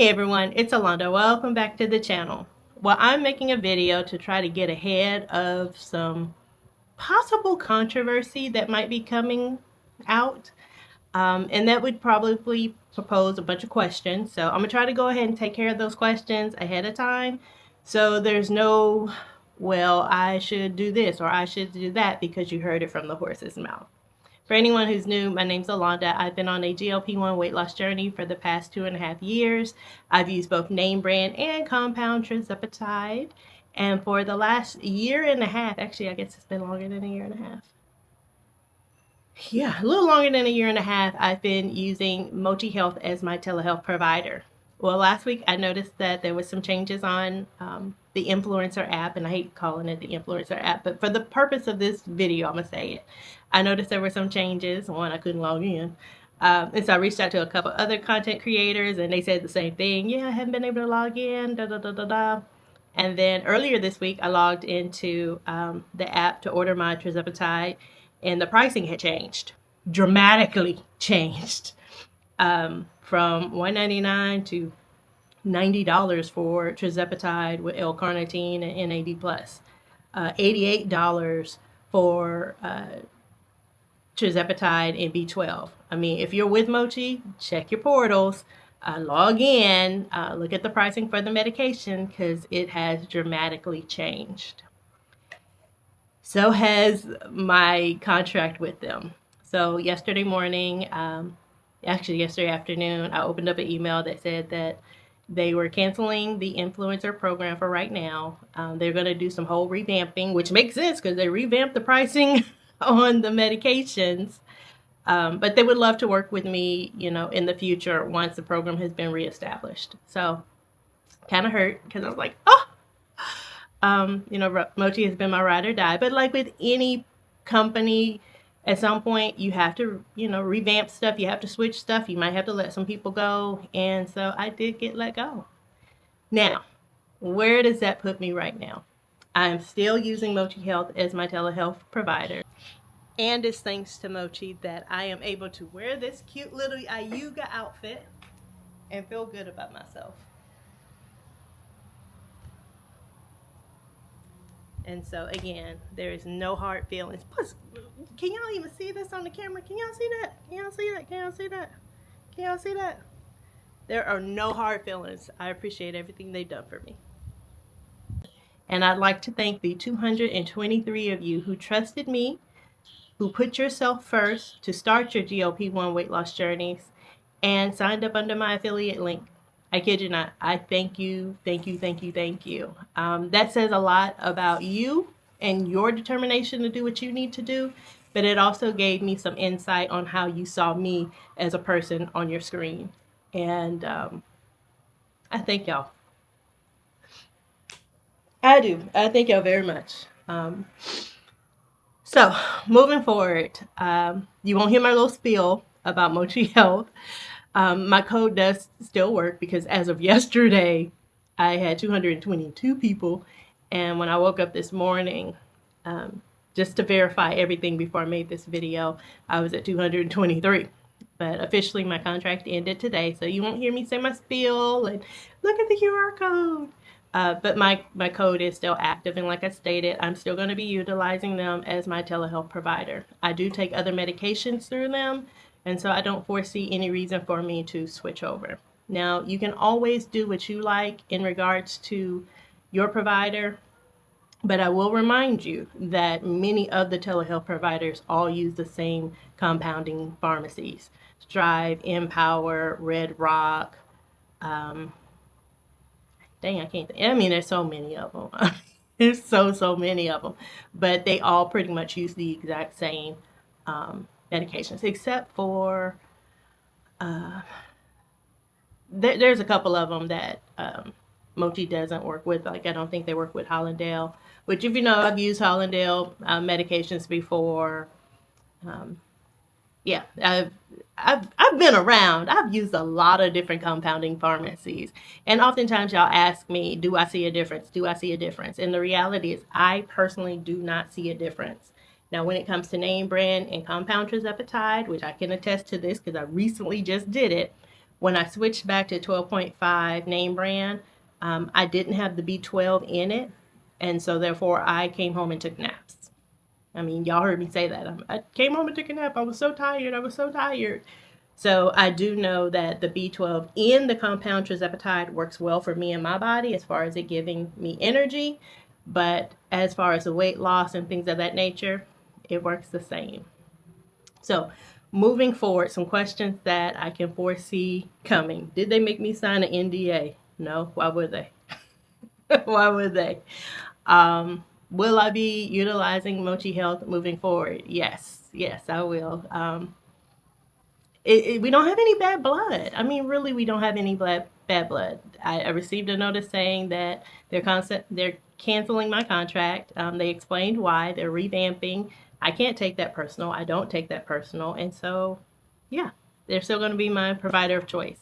Hey everyone, it's Allanda. Welcome back to the channel. Well, I'm making a video to try to get ahead of some possible controversy that might be coming out. And that would probably propose a bunch of questions. So I'm going to try to go ahead and take care of those questions ahead of time. So there's no, well, I should do this or I should do that because you heard it from the horse's mouth. For anyone who's new, my name's Allanda. I've been on a GLP-1 weight loss journey for the past 2.5 years. I've used both name brand and compound tirzepatide. And for the last year and a half, actually, I guess it's been longer than a year and a half. Yeah, a little longer than a year and a half, I've been using Mochi Health as my telehealth provider. Well, last week I noticed that there was some changes on the influencer app, and I hate calling it the influencer app, but for the purpose of this video, I'm gonna say it. I noticed there were some changes. One, I couldn't log in. And so I reached out to a couple other content creators, and they said the same thing. Yeah, I haven't been able to log in, da da da da da. And then earlier this week, I logged into the app to order my tirzepatide, and the pricing had changed, dramatically changed, from $199 to $90 for tirzepatide with L-carnitine and NAD+, $88 for tirzepatide and B12. I mean, if you're with Mochi, check your portals, log in, look at the pricing for the medication because it has dramatically changed. So has my contract with them. So yesterday morning, actually yesterday afternoon, I opened up an email that said that they were canceling the influencer program for right now. They're going to do some whole revamping, which makes sense because they revamped the pricing on the medications. But they would love to work with me, in the future once the program has been reestablished. So kind of hurt because I was like, oh, Mochi has been my ride or die. But like with any company, at some point you have to, revamp stuff. You have to switch stuff. You might have to let some people go. And so I did get let go. Now, where does that put me right now? I'm still using Mochi Health as my telehealth provider. And it's thanks to Mochi that I am able to wear this cute little Ayuga outfit and feel good about myself. And so again, there is no hard feelings. Plus, can y'all even see this on the camera? Can y'all see that? Can y'all see that? Can y'all see that? Can y'all see that? There are no hard feelings. I appreciate everything they've done for me. And I'd like to thank the 223 of you who trusted me, who put yourself first to start your GLP-1 weight loss journeys, and signed up under my affiliate link. I kid you not. I thank you, thank you, thank you, thank you. That says a lot about you and your determination to do what you need to do, but it also gave me some insight on how you saw me as a person on your screen. And I thank y'all. I do. I thank y'all very much. So moving forward, you won't hear my little spiel about Mochi Health. My code does still work because as of yesterday, I had 222 people. And when I woke up this morning, just to verify everything before I made this video, I was at 223. But officially my contract ended today, so you won't hear me say my spiel and look at the QR code. But my code is still active, and like I stated, I'm still going to be utilizing them as my telehealth provider. I do take other medications through them, and so I don't foresee any reason for me to switch over. Now, you can always do what you like in regards to your provider, but I will remind you that many of the telehealth providers all use the same compounding pharmacies. Strive, Empower, Red Rock, dang, I can't think. I mean, there's so many of them. There's so many of them. But they all pretty much use the exact same medications, except for there's a couple of them that Mochi doesn't work with. Like, I don't think they work with Allanda180, which, if you know, I've used Allanda180 medications before. Yeah, I've been around. I've used a lot of different compounding pharmacies. And oftentimes y'all ask me, do I see a difference? Do I see a difference? And the reality is I personally do not see a difference. Now, when it comes to name brand and compound tirzepatide, which I can attest to this because I recently just did it, When I switched back to 12.5 name brand, I didn't have the B12 in it. And so therefore I came home and took naps. I mean, y'all heard me say that. I came home and took a nap. I was so tired. I was so tired. So I do know that the B12 in the compound trizepatide works well for me and my body as far as it giving me energy. But as far as the weight loss and things of that nature, it works the same. So moving forward, some questions that I can foresee coming. Did they make me sign an NDA? No. Why would they? Why would they? Will I be utilizing Mochi Health moving forward? Yes. Yes, I will. We don't have any bad blood. I mean, really, we don't have any bad blood. I received a notice saying that they're canceling my contract. They explained why. They're revamping. I can't take that personal. I don't take that personal. And so, yeah, they're still going to be my provider of choice.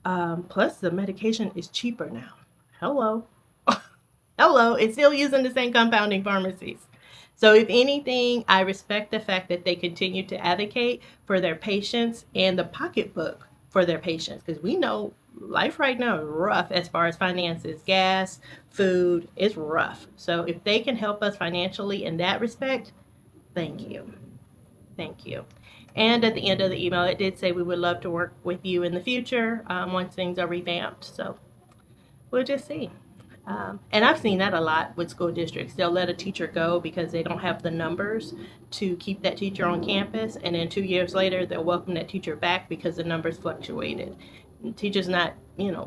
Plus, the medication is cheaper now. Hello. Hello. It's still using the same compounding pharmacies. So if anything, I respect the fact that they continue to advocate for their patients and the pocketbook for their patients, because we know life right now is rough as far as finances, gas, food, it's rough. So if they can help us financially in that respect, thank you. Thank you. And at the end of the email, it did say we would love to work with you in the future once things are revamped. So we'll just see. And I've seen that a lot with school districts. They'll let a teacher go because they don't have the numbers to keep that teacher on campus. And then 2 years later, they'll welcome that teacher back because the numbers fluctuated. And the teacher's not,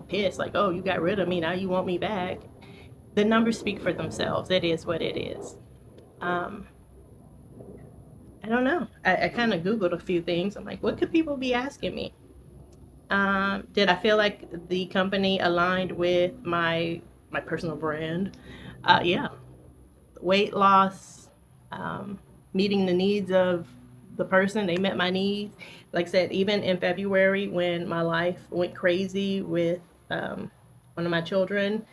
pissed like, oh, you got rid of me, now you want me back. The numbers speak for themselves. It is what it is. I don't know. I kind of Googled a few things. I'm like, what could people be asking me? Did I feel like the company aligned with my personal brand? Yeah. Weight loss, meeting the needs of the person. They met my needs. Like I said, even in February when my life went crazy with one of my children,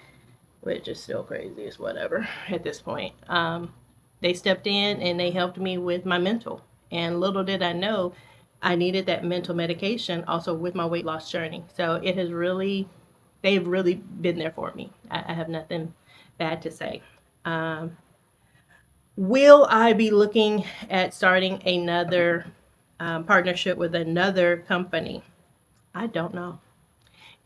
which is still crazy, it's whatever at this point. They stepped in and they helped me with my mental. And little did I know, I needed that mental medication also with my weight loss journey. So they've really been there for me. I have nothing bad to say. Will I be looking at starting another partnership with another company? I don't know.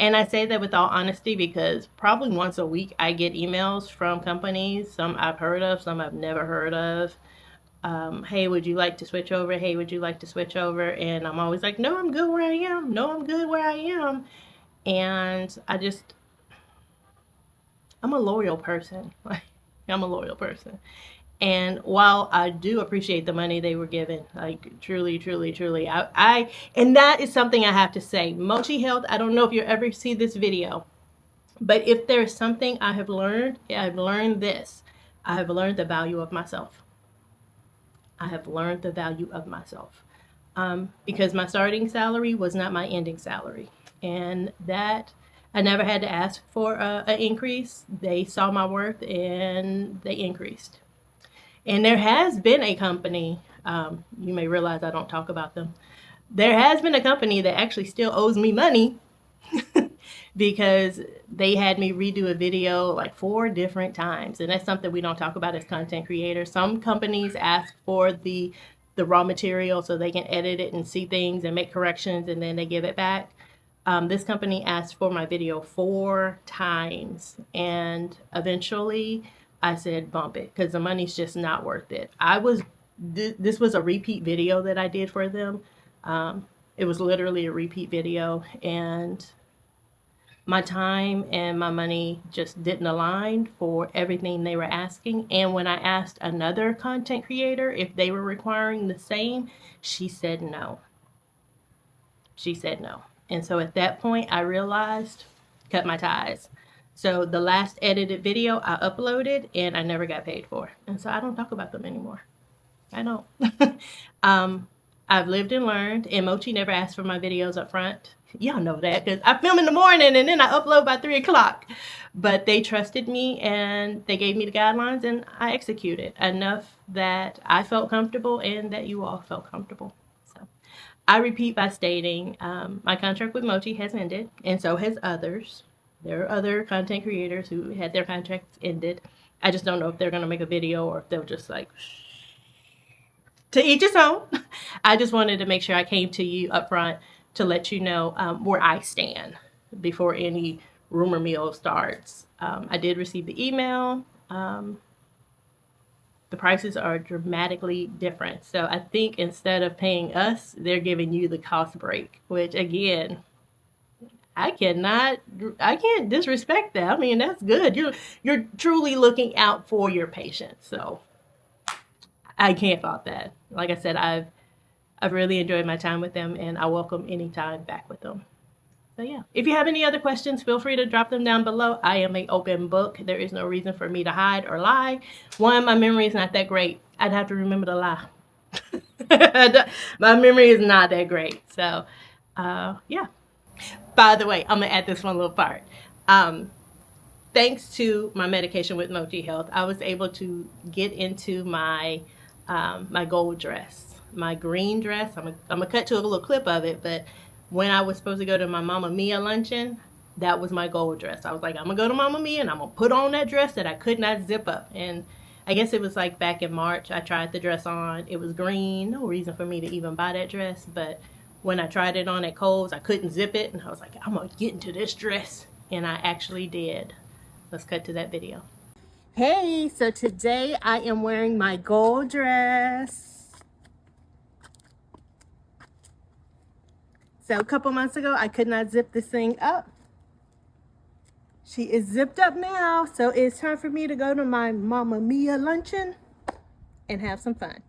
And I say that with all honesty because probably once a week I get emails from companies. Some I've heard of, some I've never heard of. Hey, would you like to switch over? Hey, would you like to switch over? And I'm always like, no, I'm good where I am. No, I'm good where I am. And I'm a loyal person. I'm a loyal person. And while I do appreciate the money they were given, like truly, truly, truly, and that is something I have to say. Mochi Health, I don't know if you ever see this video, but if there's something I've learned this. I have learned the value of myself. I have learned the value of myself. Because my starting salary was not my ending salary. And that I never had to ask for an increase. They saw my worth and they increased. And there has been a company, you may realize I don't talk about them. There has been a company that actually still owes me money because they had me redo a video like 4 different times. And that's something we don't talk about as content creators. Some companies ask for the raw material so they can edit it and see things and make corrections and then they give it back. This company asked for my video 4 times and eventually I said bump it because the money's just not worth it. This was a repeat video that I did for them. It was literally a repeat video and my time and my money just didn't align for everything they were asking. And when I asked another content creator if they were requiring the same, she said no. She said no. And so at that point I realized, cut my ties. So the last edited video I uploaded and I never got paid for. And so I don't talk about them anymore. I don't. I've lived and learned, and Mochi never asked for my videos up front. Y'all know that because I film in the morning and then I upload by 3 o'clock. But they trusted me and they gave me the guidelines and I executed enough that I felt comfortable and that you all felt comfortable. So I repeat by stating my contract with Mochi has ended, and so has others. There are other content creators who had their contracts ended. I just don't know if they're going to make a video or if they'll just like, to each his own. I just wanted to make sure I came to you up front to let you know where I stand before any rumor mill starts. I did receive the email. The prices are dramatically different. So I think instead of paying us, they're giving you the cost break, which again, I can't disrespect that. I mean, that's good. You're truly looking out for your patients. So I can't fault that. Like I said, I've really enjoyed my time with them, and I welcome any time back with them. So yeah, if you have any other questions, feel free to drop them down below. I am an open book. There is no reason for me to hide or lie. One, my memory is not that great. I'd have to remember to lie. My memory is not that great. So yeah. By the way, I'm gonna add this one little part. Thanks to my medication with Mochi Health, I was able to get into my my gold dress, my green dress. I'm gonna cut to a little clip of it, but when I was supposed to go to my Mamma Mia luncheon, that was my gold dress. I was like, I'm gonna go to Mamma Mia and I'm gonna put on that dress that I could not zip up. And I guess it was like back in March, I tried the dress on. It was green, no reason for me to even buy that dress, but when I tried it on at Kohl's, I couldn't zip it, and I was like, I'm gonna get into this dress, and I actually did. Let's cut to that video. Hey, so today I am wearing my gold dress. So a couple months ago, I could not zip this thing up. She is zipped up now, so it's time for me to go to my Mamma Mia luncheon and have some fun.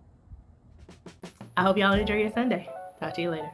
I hope y'all enjoy your Sunday. Talk to you later.